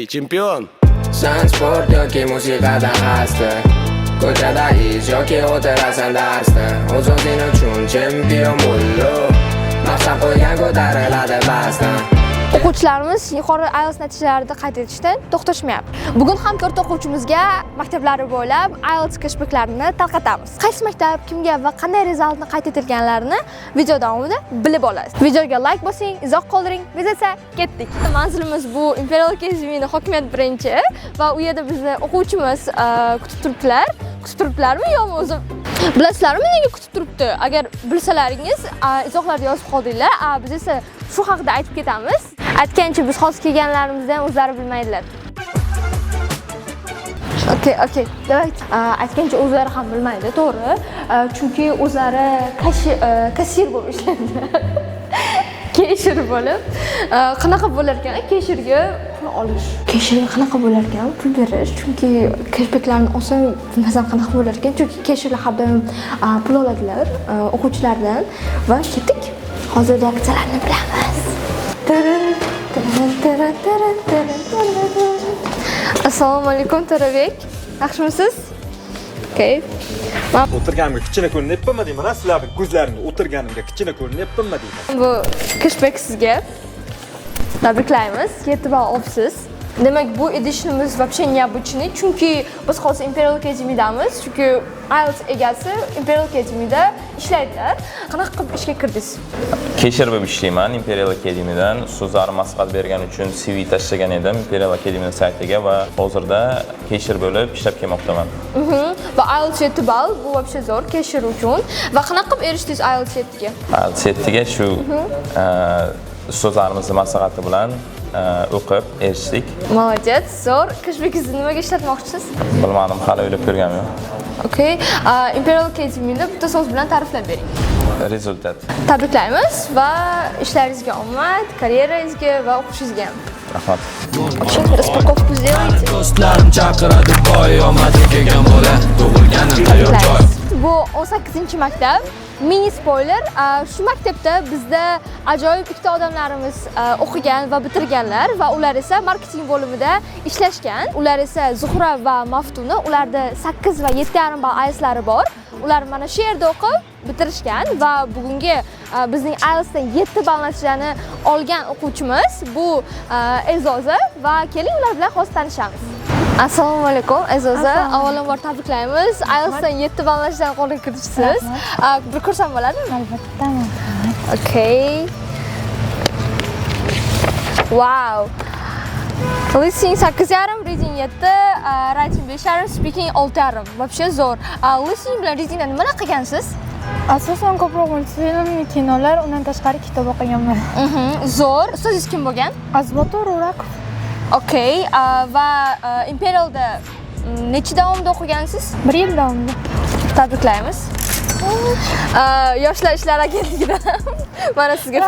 Ey, chempion! Sen sport yoki musiqada xasta, ko'chada iz yoki o'tirasan darsda, o'zing uchun chempion bo'llo, maqsad qo'ygan ko'tariladi basdan. O'quvchilarimiz yuqori IELTS natijalarida qayd etishdan to'xtashmayapti. Bugun ham 4 o'quvchimizga maktablari bo'ylab IELTS kashfiyoklarini tarqatamiz. Qaysi maktab, kimga va qanday rezultatni qayd etilganlarini video davomida bilib olasiz. Videoga like bosing, izoh qoldiring. Biz esa ketdik. Manzilimiz bu Imperial Academy'ning hokimiyat birinchi va u yerda bizni o'quvchimiz kutib turibdilar. Kutib turibdilarmi yo'qmi o'zi? Bilasizlarmi nega kutib turibdi? Agar bilsalaringiz, izohlarda yozib qoldinglar. Biz esa shu haqida aytib ketamiz. Aytgancha biz hozir kelganlarimizdan o'zlari bilmaydilar. Okay. Demak, aytgancha o'zlari ham bilmaydi, to'g'ri? Chunki o'zlari kassir bo'lib ishlaydi. Kashir bo'lib, qanaqa bo'lar ekan? Kashirga pul olish. Kashirga qanaqa bo'lar ekan? Pul berish. Chunki kashbeklarni oson bilmasam qanaqa bo'lar ekan? Chunki kashirlar har doim pul oladilar o'quvchilardan va ketdik. Hozir reaksiyalarni bilamiz. Assalomu alaykum To'rabek. Yaxshimisiz? Okay. O'tirganimga kichkina ko'rinyaptimi deyman, sizlarning ko'zlaringga o'tirganimga kichkina ko'rinyaptimi deyman. Bu cashback sizga. Tabriklaymiz, 7 ball olibsiz. Demak, bu edishimiz вообще необычный, chunki biz hozir Imperial Academy'damiz, chunki IELTS egasi Imperial Academy'da ishlaydilar. Qanaqa qilib ishga kirdingiz? Kashir bo'lib ishlayman Imperial Academy'dan. So'zlarni maslahat bergan uchun CV tashlagan edim Imperial Academy'ning saytiga va hozirda kashir bo'lib ishlab kelmoqdaman. Va IELTS 7 ball bu вообще zo'r kashir uchun. Va qanaqa qilib erishdingiz IELTS 7 ga? IELTS 7 ga shu ustozlarimiz maslahati bilan o'qib erishdik. Молодец, zo'r. Kashbingizni nimaga ishlatmoqchisiz? Bilmadim, hali o'ylab ko'rganim yo'q. Okay. Imperial Academy'da bitta so'z bilan ta'riflab bering. Rezultat. Tabriklaymiz va ishlaringizga omad, karyerangizga va o'qishingizga ham. Rahmat. Распаковку сделайте. Do'stlarim chaqiradi, boy omadim kelgan bola, tug'ilganim tayyor joy. Bu 18-maktab. Mini spoiler, shu maktabda bizda ajoyib ikkita odamlarimiz o'qigan va bitirganlar va ular esa marketing bo'limida ishlashgan. Ular esa Zuhra va Maftuna, ularda 8 va 7,5 ball IELTS'lari bor. Ular mana shu yerda o'qib bitirishgan va bugungi bizning IELTS'dan 7 ball natijani olgan o'quvchimiz bu E'zoza va keling ular bilan hozir tanishamiz. Assalomu alaykum E'zoza. Avvalambor tabriklaymiz. IELTS'dan 7 ball natijani qo'lga kiritishsiz. Bir kursam bo'ladimi? Albatta. Okay. Wow. Listening 8,5, reading 7, writing 5,5, speaking 6,5. Вообще zo'r. Listening bilan readingda nimalar qilgansiz? Asosan ko'proq multfilm, kinolar, undan tashqari kitob o'qiganman. Zo'r. Ustozingiz kim bo'lgan? Azbator Urakov. Okay. Va Imperialda necha davomida o'qigansiz? 1 yil davomida. Tabriklaymiz. Yoshlar ishlar agentligidan mana sizga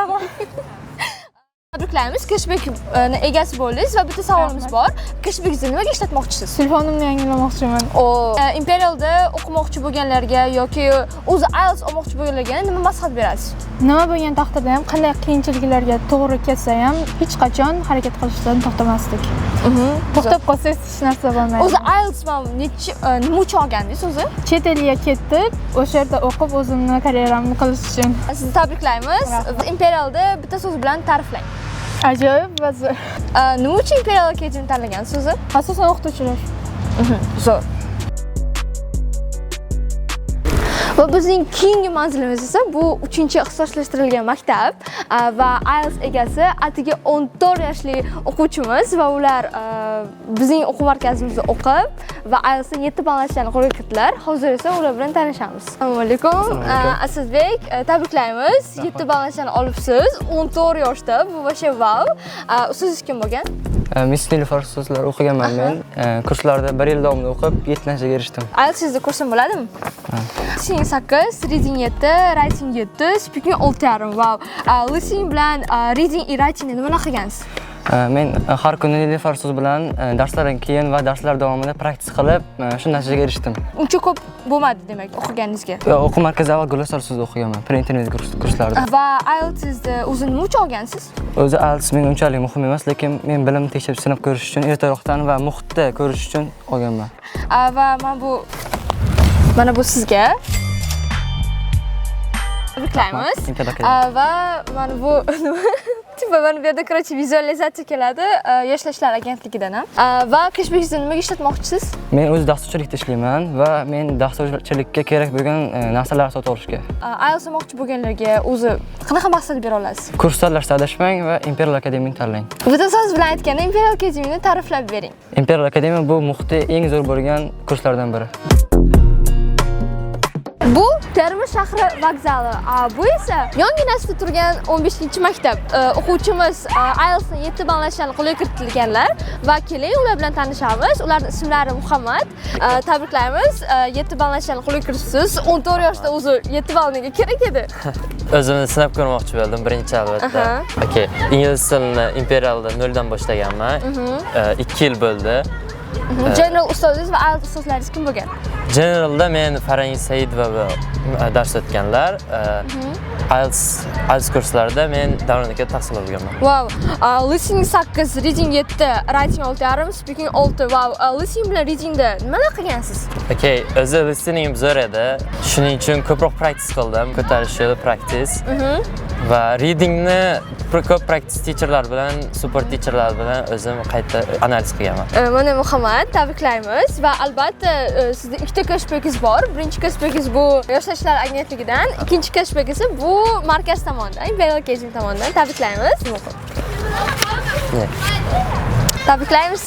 tabriklaymiz. Cashbackni egasi bo'ldingiz va bitta savolimiz bor. Cashbackingizni nimaga ishlatmoqchisiz? Telefonimni yangilamoqchiman. Imperialda o'qimoqchi bo'lganlarga yoki o'zi IELTS olmoqchi bo'lganlarga nima maslahat berasiz? Nima bo'lgan taqdirda ham, qanday qiyinchiliklarga to'g'ri kelsa ham, hech qachon harakat qilishdan to'xtamasdik. To'xtab qolsangiz hech narsa bo'lmaydi. O'zi IELTS nima uchun olgandingiz o'zi? Chet elga ketib, o'sha yerda o'qib o'zimni karyeramni qilish uchun. Sizni tabriklaymiz. Imperialda bitta so'z bilan ta'riflang. Ajoyib va zo'r. Nima uchun Imperial Academy tanlagansiz o'zi? Asosan o'qituvchilar. Zo'r. Va bizning keyingi manzilimiz esa bu 3-ixtisoslashtirilgan maktab va IELTS egasi atigi 14 yoshli o'quvchimiz va ular bizning o'quv markazimizda o'qib va IELTSdan 7 ball natijani qo'lga kiritdilar. Hozir esa ular bilan tanishamiz. Assalomu alaykum. Asadbek, tabriklaymiz. 7 ball natijani olibsiz. 14 yoshda. Bu вообще wow. Ustozingiz kim bo'lgan? Miss Nilufar so'zlar o'qiganman men. Kurslarda 1 yil davomida o'qib 7 natijaga erishdim. IELTS'da kursam bo'ladimi? Listening 8, reading 7, writing 7, speaking 6,5. Wow. Listening bilan reading va writingni nimalar qilgansiz? Men har kuni Nilufar so'z bilan darslardan keyin va darslar davomida praktik qilib, shu natijaga erishdim. Uncha ko'p bo'lmadi demak o'qiganingizga. O'quv markazi avval Gulsar so'zida o'qiganman, pre-internet kurslarida. Va IELTS'ni o'zi nima uchun olgansiz? O'zi IELTS menga unchalik muhim emas, lekin men bilimni tekshirib sinab ko'rish uchun, ertaroqdan va muhitda ko'rish uchun olganman. Va mana bu sizga. Tabriklaymiz. Va mana bu mana bu yerda короче vizualizatsiya keladi Yoshlar ishlari agentligidan ham. Va kashbingizni nimaga ishlatmoqchisiz? Men o'z dasturchilikda ishlayman va men dasturchilikka kerak bo'lgan narsalarni sotib olishga. IELTS olmoqchi bo'lganlarga o'zi qanaqa maqsad bera olasiz? Kurs tanlashda adashmang va Imperial Academy'ni tanlang. Bitta so'z bilan aytganda Imperial Academy'ni ta'riflab bering. Imperial Academy bu muhitda eng zo'r bo'lgan kurslardan biri. Bu Termiz shahri vokzali. Bu esa yonginasida turgan 15-maktab. O'quvchimiz IELTS'ni 7 ballashdan qo'lga kiritilganlar va keling ular bilan tanishamiz. Ularning ismlari Muhammad. Tabriklaymiz. 7 ballashdan qo'lga kiritsiz. 14 yoshda o'zi 7 ball nega kerak edi? O'zimni sinab ko'rmoqchi bo'ldim birinchi albatta. Okay. Ingliz tilini Imperialda 0 dan boshlaganman. 2 yil bo'ldi. General ustozingiz va IELTS ustozlaringiz kim bo'lgan? Generalda men Farang Saidova dars o'tganlar. IELTS kurslarida men davron aka tahsil olganman. Wow. Listening 8, reading 7, writing 6.5, speaking 6. Wow. Listening bilan readingda nimalar qilgansiz? Okay, o'zi listening zo'r edi. Shuning uchun ko'proq practice qildim. Ko'tarish yo'li practice. Va readingni ko'p practice teacherlar bilan, support teacherlar bilan o'zim qayta analiz qilganman. Mana Muhammad, tabriklaymiz va albatta sizning ikkita kashbagingiz bor. Birinchi kashbagingiz bu Yoshlar ishlari agentligidan, ikkinchi kashbagingiz bu markaz tomonidan, Imperial Academy tomonidan. Tabriklaymiz. Tabriklaymiz.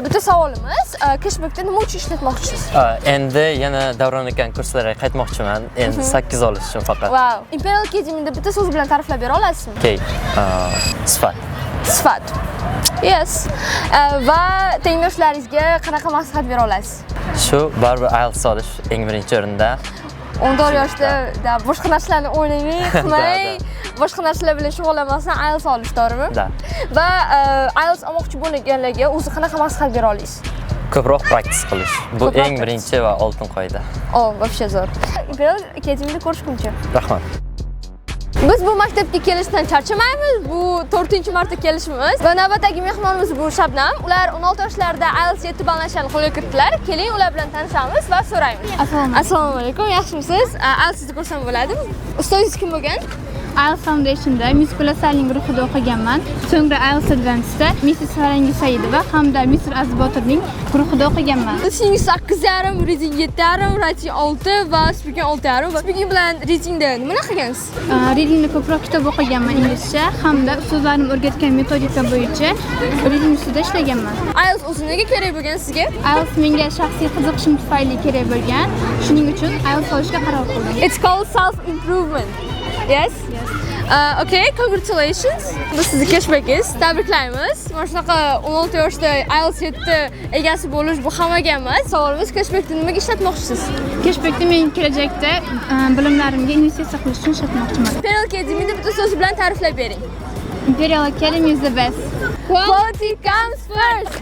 Bitta savolimiz, kashbakda nima uchun ishlatmoqchisiz? Endi yana davron aka kurslariga qaytmoqchiman. Endi 8 olish uchun faqat. Wow. Imperial Academy'da bitta so'z bilan ta'riflab bera olasizmi? Okay. Sifat. Sifat. Yes. Va tengdoshlaringizga qanaqa maslahat bera olasiz? Shu baribir IELTS olish eng birinchi o'rinda. 14 yoshda boshqa narsalarni o'ylamay, qilmay, boshqa narsalar bilan shug'ullanmasdan IELTS olish, to'g'rimi? Da. Va IELTS olmoqchi bo'lganlarga o'zi qanaqa maslahat bera olasiz? Ko'proq practice qilish. Bu eng birinchi va oltin qoida. Вообще zo'r. Imperial Academy'da ko'rishguncha. Rahmat. Biz bu maktabga kelishdan charchamaymiz. Bu 4-marta kelishimiz. Va navbatdagi mehmonimiz bu Shabnam. Ular 16 yoshlarida IELTS 7 ballashdan qo'lga kiritdilar. Keling ular bilan tanishamiz va so'raymiz. Assalomu alaykum. Yaxshimisiz? IELTS'ni ko'rsam bo'ladimi? Ustozingiz kim bo'lgan? IELTS Foundation'da Miss Pulasalning guruhida o'qiganman. So'ngra IELTS Advanced'da Mrs. Farangi Saidova hamda Mr. Azbotirning guruhida o'qiganman. Listening 8.5, reading 7.5, writing 6 va speaking 6.5. Speaking bilan readingda nimalar qilgansiz? Readingda ko'proq kitob o'qiganman inglizcha hamda ustozlarim o'rgatgan metodika bo'yicha reading ustida ishlaganman. IELTS o'zi nega kerak bo'lgan sizga? IELTS menga shaxsiy qiziqishim tufayli kerak bo'lgan. Shuning uchun IELTS olishga qaror qildim. It's called self-improvement. Yes? Okay, congratulations. Bu sizning cashbackingiz. Tabriklaymiz. Mana shunaqa 16 yoshda IELTS 7 egasi bo'lish bu hammaga emas. Savolimiz, cashbackni nimaga ishlatmoqchisiz? Cashbackni men kelajakda bilimlarimga investitsiya qilish uchun ishlatmoqchiman. Imperial Academy'ni bitta so'z bilan ta'riflab bering. Imperial Academy is the best. Quality comes first.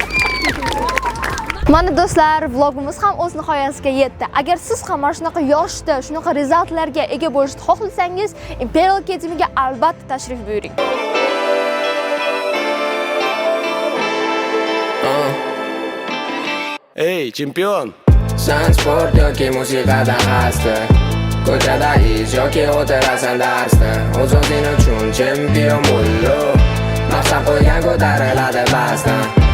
Mana do'stlar, vlogimiz ham o'z nihoyasiga yetdi. Agar siz ham mana shunaqa yoshda, shunaqa rezultatlarga ega bo'lishni xohlasangiz, Imperial Academy'ga albatta tashrif buyuring. Ey, chempion! San sport yoki musiqada xasta, ko'chada ish yoki o'tirasan darsda, o'z-o'zing uchun chempion bo'lib, maqsad qo'ygan ko'tariladi pastdan.